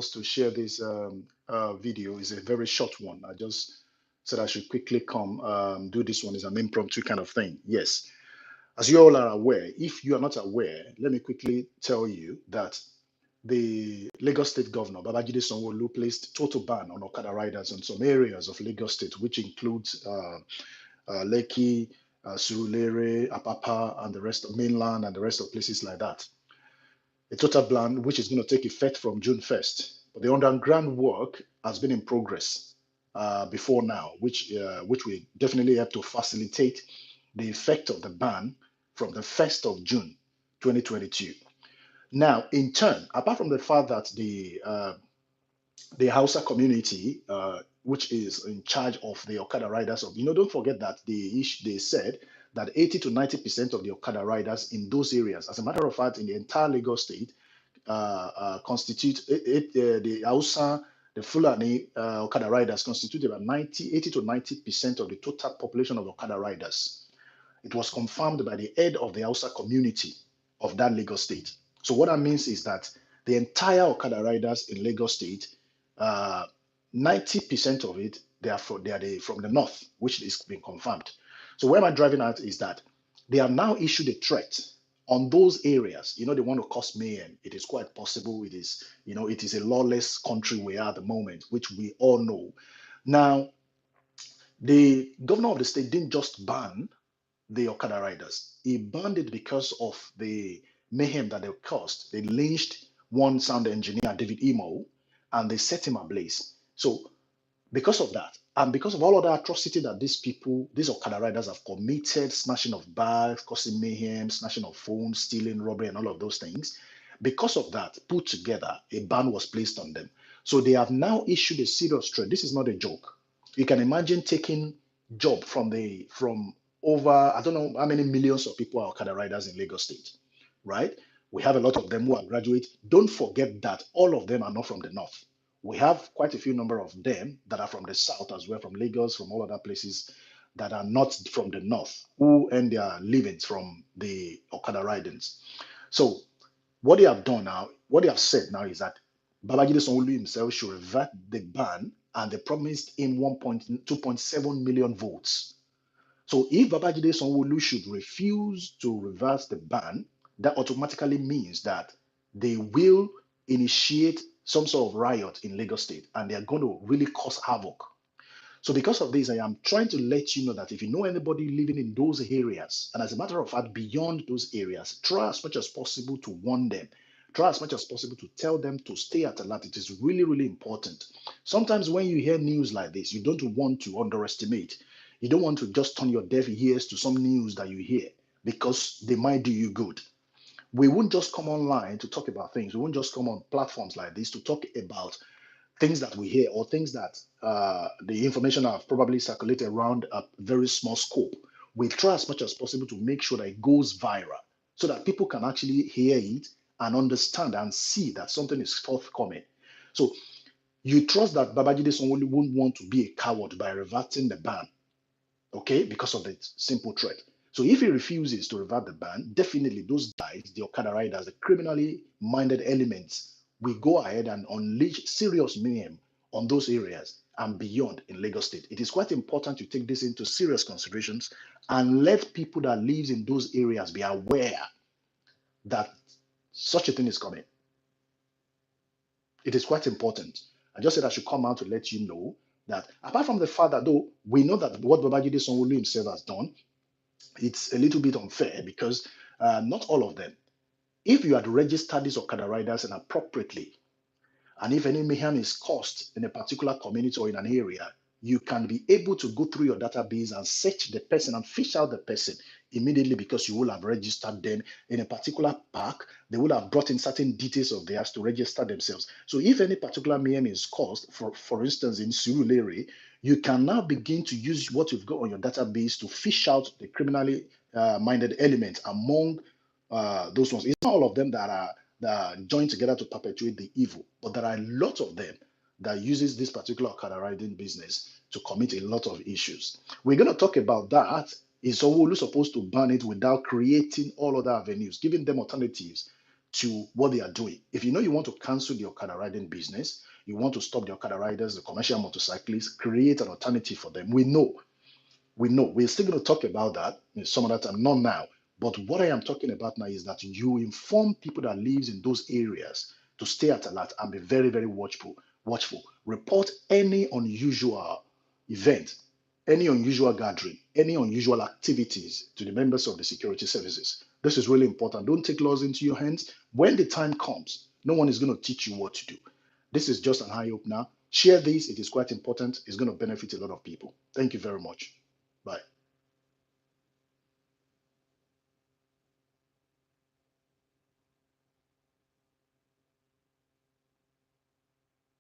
to share this video is a very short one. I just said I should quickly come do this one is an impromptu kind of thing. Yes, as you all are aware, if you are not aware, let me quickly tell you that the Lagos State Governor Babajide Sanwo-Olu placed total ban on Okada riders in some areas of Lagos State, which includes Lekki, Surulere, Apapa, and the rest of Mainland and the rest of places like that. A total ban which is going to take effect from June 1st. But the underground work has been in progress before now, which will definitely help to facilitate the effect of the ban from the 1st of June 2022. Now, in turn, apart from the fact that the Hausa community, which is in charge of the Okada riders, don't forget that they said that 80 to 90% of the Okada riders in those areas, as a matter of fact, in the entire Lagos state, constitute the Hausa, the Fulani Okada riders constitute about 80 to 90% of the total population of Okada riders. It was confirmed by the head of the Hausa community of that Lagos state. So what that means is that the entire Okada riders in Lagos state, 90% of it, they are from the north, which is being confirmed. So where am I driving at is that they have now issued a threat on those areas. They want to cause mayhem. It is quite possible. It is a lawless country we are at the moment, which we all know. Now, the governor of the state didn't just ban the Okada riders. He banned it because of the mayhem that they caused. They lynched one sound engineer, David Emo, and they set him ablaze. So because of that, and because of all of the atrocity that these Okada riders have committed, smashing of bags, causing mayhem, snatching of phones, stealing, robbery, and all of those things, because of that, put together, a ban was placed on them. So they have now issued a serious threat. This is not a joke. You can imagine taking job from over, I don't know how many millions of people are Okada riders in Lagos State, right? We have a lot of them who are graduate. Don't forget that all of them are not from the north. We have quite a few number of them that are from the south as well, from Lagos, from all other places that are not from the north, who earn their livings from the Okada ridings. So what they have done now, what they have said now is that Babajide Sanwo-Olu himself should revert the ban, and they promised him 2.7 million votes. So if Babajide Sanwo-Olu should refuse to reverse the ban, that automatically means that they will initiate some sort of riot in Lagos State, and they are going to really cause havoc. So because of this, I am trying to let you know that if you know anybody living in those areas, and as a matter of fact, beyond those areas, try as much as possible to warn them. Try as much as possible to tell them to stay at alert. It is really, really important. Sometimes when you hear news like this, you don't want to underestimate. You don't want to just turn your deaf ears to some news that you hear because they might do you good. We won't just come online to talk about things. We won't just come on platforms like this to talk about things that we hear or things that the information have probably circulated around a very small scope. We try as much as possible to make sure that it goes viral so that people can actually hear it and understand and see that something is forthcoming. So you trust that Babajide Sanwo-Olu won't want to be a coward by reverting the ban, okay, because of the simple threat. So if he refuses to revert the ban, definitely those guys, the Okada riders, the criminally minded elements, will go ahead and unleash serious mayhem on those areas and beyond in Lagos State. It is quite important to take this into serious considerations and let people that live in those areas be aware that such a thing is coming. It is quite important. I just said I should come out to let you know that apart from the fact that though we know that what Babajide Sanwo-Olu himself has done, it's a little bit unfair because not all of them. If you had registered these Okada riders and appropriately, and if any mayhem is caused in a particular community or in an area, you can be able to go through your database and search the person and fish out the person immediately because you will have registered them in a particular park. They will have brought in certain details of theirs to register themselves. So if any particular mayhem is caused, for instance, in Surulere, you can now begin to use what you've got on your database to fish out the criminally minded elements among those ones. It's not all of them that are joined together to perpetuate the evil, but there are a lot of them that uses this particular Okada riding business to commit a lot of issues. We're going to talk about that. Is Sanwo-Olu supposed to ban it without creating all other avenues, giving them alternatives to what they are doing. If you know you want to cancel the Okada riding business, you want to stop the Okada riders, the commercial motorcyclists, create an alternative for them. We know. We're still going to talk about that in some other time, not now. But what I am talking about now is that you inform people that lives in those areas to stay at alert and be very, very watchful. Watchful. Report any unusual event, any unusual gathering, any unusual activities to the members of the security services. This is really important. Don't take laws into your hands. When the time comes, no one is going to teach you what to do. This is just an eye opener. Share this. It is quite important. It's going to benefit a lot of people. Thank you very much.